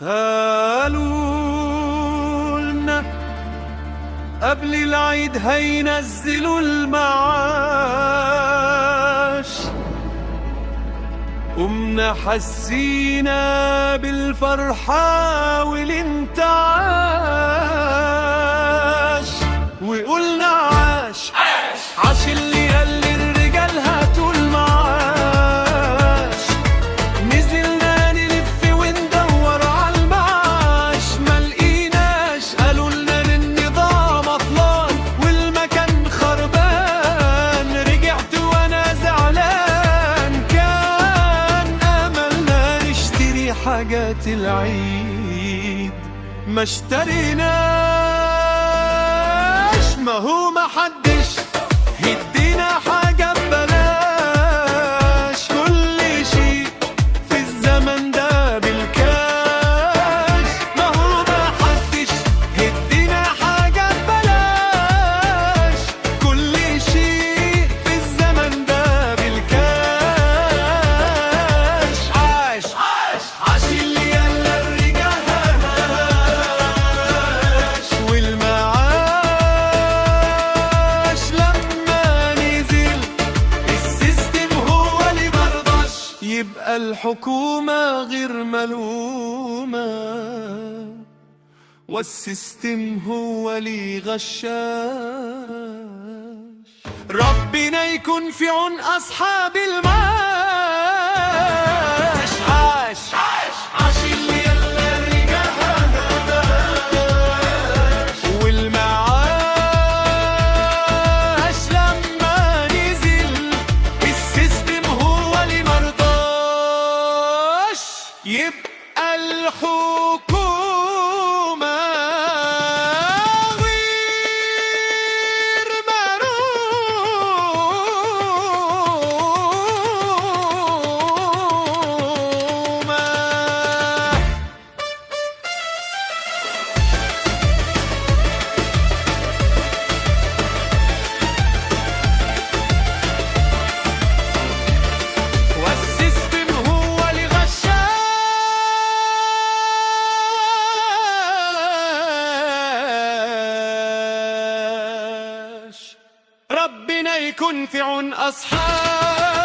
قالوا لنا قبل العيد هينزلوا المعاش، قمنا حسينا بالفرحة والانتعاش وقلنا عاش عاش اللي قال للرجال هاتوا المعاش. نزلنا نلف وندور على المعاش ما لقيناش، قالوا لنا للنظام عطلان والمكان خربان. رجعت وانا زعلان، كان املنا نشتري حاجات العيد ما اشتريناش. ما هو ما حدش يدينا حاجة ببلاش، كل شيء في الزمن ده بالكاش. ما هو ما حدش يدينا حاجة ببلاش، كل شيء في الزمن ده بالكاش. عاش عاش عاش اللي يلا الرجال هاش، والمعاش لما نزل السيستم هو اللي مرضاش. يبقى الحكومة غير ملومة والسيستم هو اللي غشاش. ربنا يكون في عون أصحاب المعاش. عاش عاش اللي يلا الرجال هاش، والمعاش لما نزل السيستم هو اللي مرضاش. يبقى الحكومة غير ملومة. والسيستم هو اللي غشاش. ربنا يكون في عون أصحاب